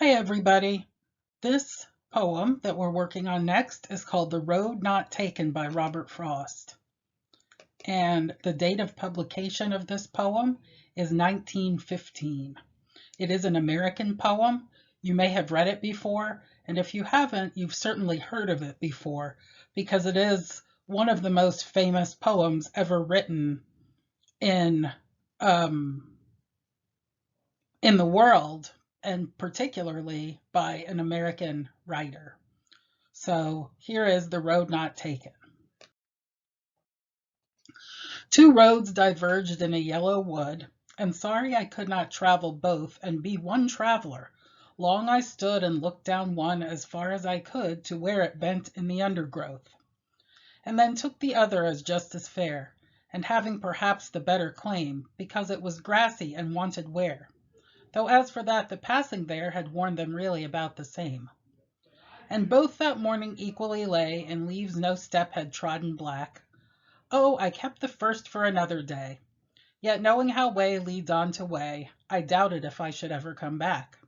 Hi, everybody. This poem that we're working on next is called The Road Not Taken by Robert Frost. And the date of publication of this poem is 1915. It is an American poem. You may have read it before, and if you haven't, you've certainly heard of it before, because it is one of the most famous poems ever written in um, in the world, and particularly by an American writer. So here is The Road Not Taken. Two roads diverged in a yellow wood, and sorry I could not travel both and be one traveler. Long I stood and looked down one as far as I could to where it bent in the undergrowth, and then took the other as just as fair, and having perhaps the better claim, because it was grassy and wanted wear, though as for that the passing there had worn them really about the same. And both that morning equally lay in leaves no step had trodden black. Oh, I kept the first for another day, yet knowing how way leads on to way, I doubted if I should ever come back.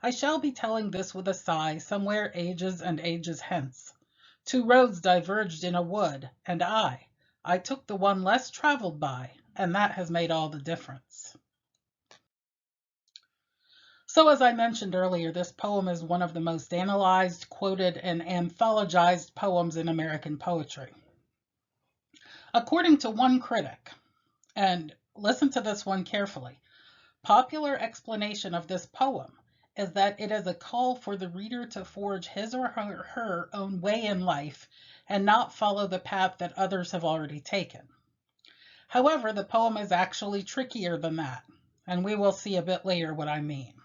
I shall be telling this with a sigh somewhere ages and ages hence. Two roads diverged in a wood, and I took the one less traveled by, and that has made all the difference. So, as I mentioned earlier, this poem is one of the most analyzed, quoted, and anthologized poems in American poetry. According to one critic, and listen to this one carefully, popular explanation of this poem is that it is a call for the reader to forge his or her own way in life and not follow the path that others have already taken. However, the poem is actually trickier than that, and we will see a bit later what I mean.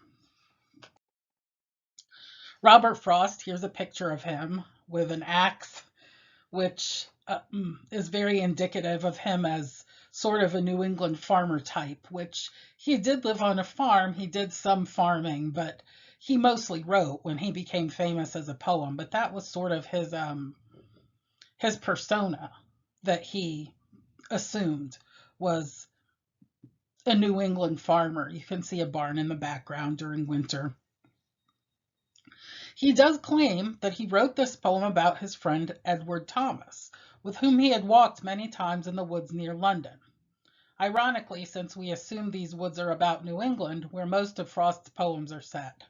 Robert Frost, here's a picture of him with an axe, which is very indicative of him as sort of a New England farmer type, which he did live on a farm. He did some farming, but he mostly wrote when he became famous as a poem. But that was sort of his persona that he assumed was a New England farmer. You can see a barn in the background during winter. He does claim that he wrote this poem about his friend Edward Thomas, with whom he had walked many times in the woods near London. Ironically, since we assume these woods are about New England, where most of Frost's poems are set.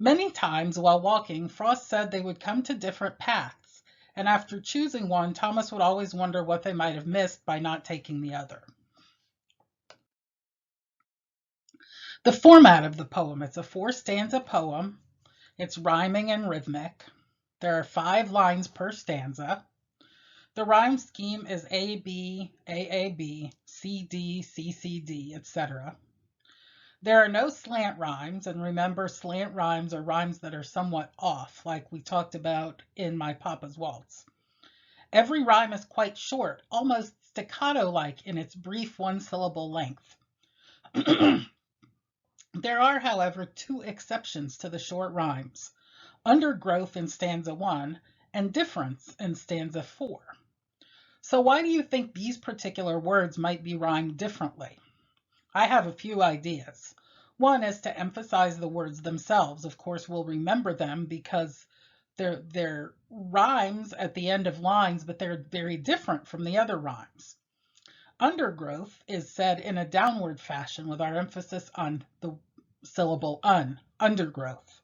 Many times while walking, Frost said they would come to different paths, and after choosing one, Thomas would always wonder what they might have missed by not taking the other. The format of the poem, it's a 4-stanza poem. It's rhyming and rhythmic. There are 5 lines per stanza. The rhyme scheme is A, B, A, B, C, D, C, C, D, etc. There are no slant rhymes, and remember, slant rhymes are rhymes that are somewhat off, like we talked about in My Papa's Waltz. Every rhyme is quite short, almost staccato-like in its brief one-syllable length. There are, however, 2 exceptions to the short rhymes: undergrowth in stanza 1 and difference in stanza 4. So why do you think these particular words might be rhymed differently? I have a few ideas. One is to emphasize the words themselves. Of course, we'll remember them because they're rhymes at the end of lines, but they're very different from the other rhymes. Undergrowth is said in a downward fashion with our emphasis on the syllable undergrowth.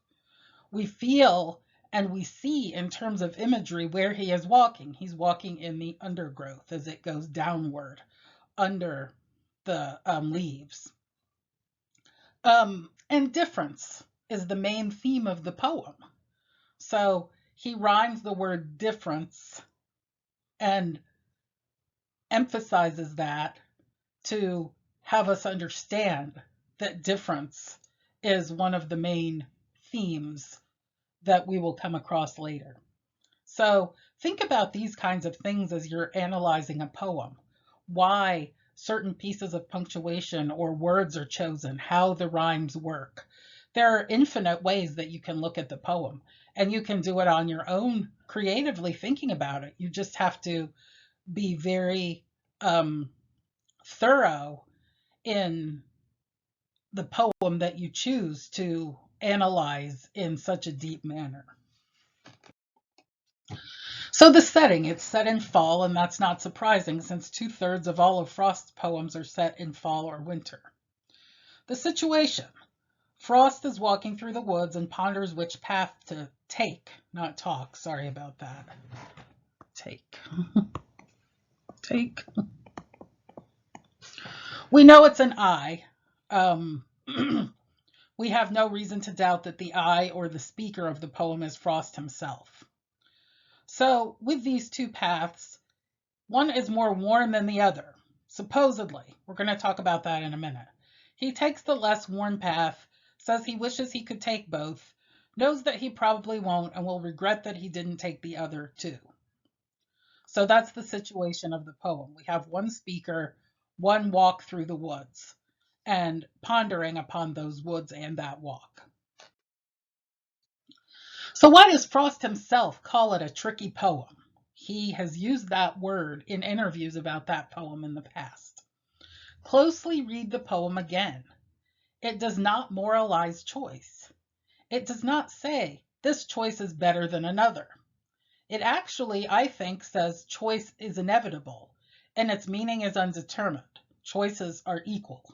We feel and we see in terms of imagery where he is walking. He's walking in the undergrowth as it goes downward under the leaves. And difference is the main theme of the poem. So he rhymes the word difference and emphasizes that to have us understand that difference is one of the main themes that we will come across later. So think about these kinds of things as you're analyzing a poem. Why certain pieces of punctuation or words are chosen, how the rhymes work. There are infinite ways that you can look at the poem, and you can do it on your own creatively thinking about it. You just have to be very thorough in the poem that you choose to analyze in such a deep manner. So the setting, it's set in fall, and that's not surprising since 2/3 of all of Frost's poems are set in fall or winter. The situation, Frost is walking through the woods and ponders which path to take, not talk, sorry about that. Take. Take. We know it's an I. We have no reason to doubt that the I or the speaker of the poem is Frost himself. So with these two paths, one is more worn than the other, supposedly. We're going to talk about that in a minute. He takes the less worn path, says he wishes he could take both, knows that he probably won't, and will regret that he didn't take the other too. So that's the situation of the poem. We have one speaker, one walk through the woods, and pondering upon those woods and that walk. So why does Frost himself call it a tricky poem? He has used that word in interviews about that poem in the past. Closely read the poem again. It does not moralize choice. It does not say, this choice is better than another. It actually, I think, says choice is inevitable, and its meaning is undetermined. Choices are equal.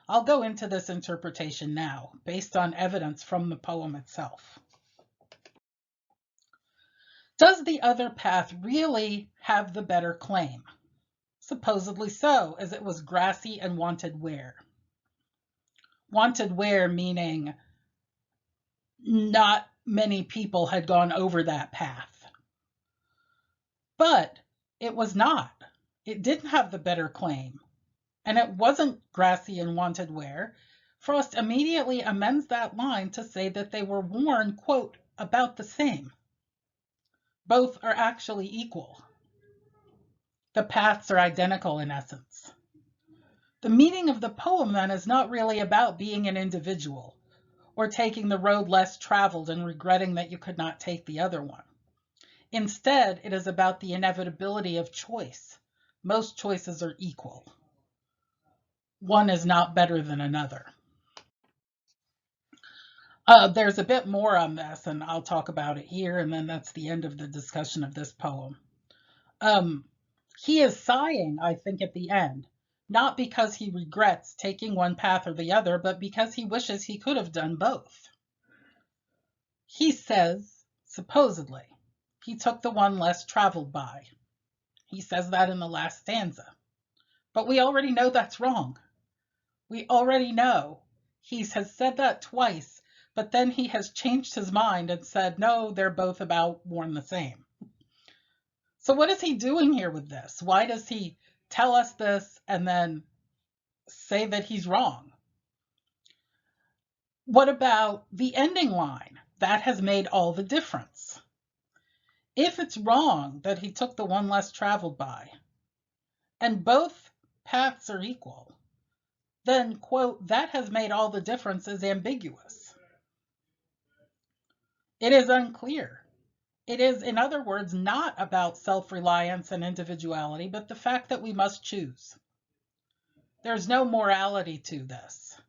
I'll go into this interpretation now, based on evidence from the poem itself. Does the other path really have the better claim? Supposedly so, as it was grassy and wanted wear. Wanted wear meaning not many people had gone over that path. But it was not. It didn't have the better claim. And it wasn't grassy and wanted wear. Frost immediately amends that line to say that they were worn, quote, about the same. Both are actually equal. The paths are identical in essence. The meaning of the poem then is not really about being an individual or taking the road less traveled and regretting that you could not take the other one. Instead, it is about the inevitability of choice. Most choices are equal. One is not better than another. There's a bit more on this, and I'll talk about it here, and then that's the end of the discussion of this poem. He is sighing, I think, at the end, not because he regrets taking one path or the other, but because he wishes he could have done both. He says, supposedly, he took the one less traveled by. He says that in the last stanza. But we already know that's wrong. We already know. He has said that twice, but then he has changed his mind and said, no, they're both about worn the same. So what is he doing here with this? Why does he tell us this and then say that he's wrong? What about the ending line? That has made all the difference. If it's wrong that he took the one less traveled by, and both paths are equal, then, quote, that has made all the difference is ambiguous. It is unclear. It is, in other words, not about self-reliance and individuality, but the fact that we must choose. There's no morality to this.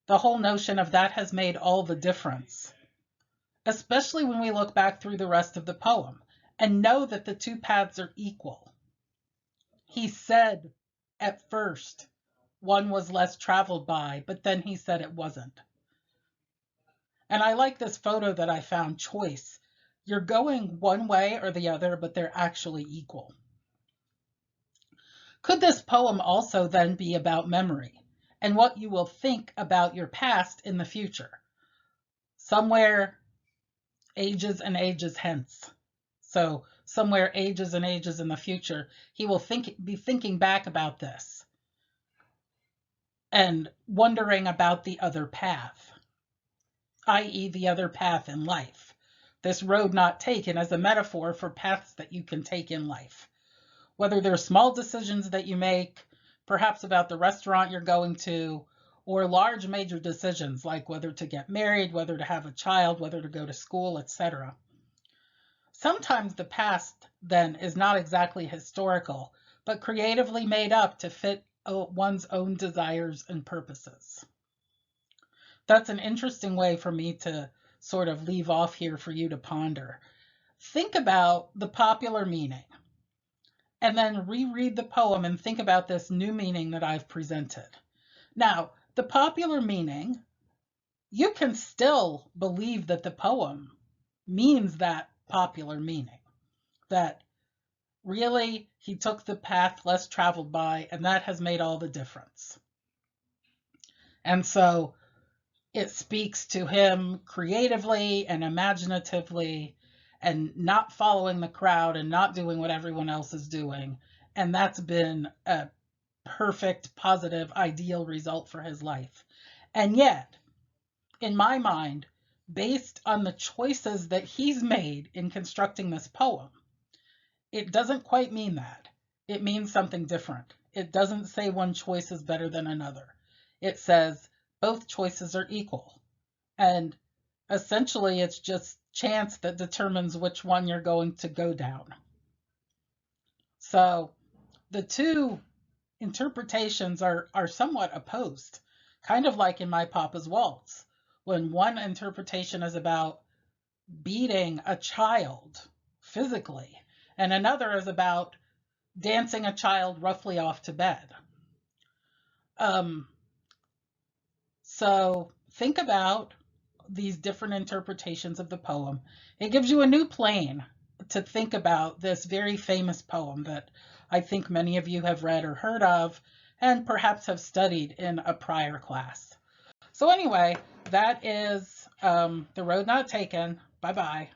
The whole notion of that has made all the difference, especially when we look back through the rest of the poem and know that the two paths are equal. He said at first one was less traveled by, but then he said it wasn't. And I like this photo that I found, choice. You're going one way or the other, but they're actually equal. Could this poem also then be about memory and what you will think about your past in the future? Somewhere ages and ages hence. So somewhere ages and ages in the future, he will be thinking back about this and wondering about the other path, i.e. the other path in life. This road not taken as a metaphor for paths that you can take in life. Whether they're small decisions that you make, perhaps about the restaurant you're going to, or large major decisions like whether to get married, whether to have a child, whether to go to school, etc. Sometimes the past, then, is not exactly historical, but creatively made up to fit one's own desires and purposes. That's an interesting way for me to sort of leave off here for you to ponder. Think about the popular meaning and then reread the poem and think about this new meaning that I've presented. Now, the popular meaning, you can still believe that the poem means that popular meaning, that really he took the path less traveled by, and that has made all the difference. And so it speaks to him creatively and imaginatively and not following the crowd and not doing what everyone else is doing. And that's been a perfect, positive, ideal result for his life. And yet, in my mind, based on the choices that he's made in constructing this poem, it doesn't quite mean that. It means something different. It doesn't say one choice is better than another. It says both choices are equal. And essentially, it's just chance that determines which one you're going to go down. So the two interpretations are somewhat opposed, kind of like in My Papa's Waltz, when one interpretation is about beating a child physically, and another is about dancing a child roughly off to bed. So think about these different interpretations of the poem. It gives you a new plane to think about this very famous poem that I think many of you have read or heard of and perhaps have studied in a prior class. So anyway, that is The Road Not Taken. Bye-bye.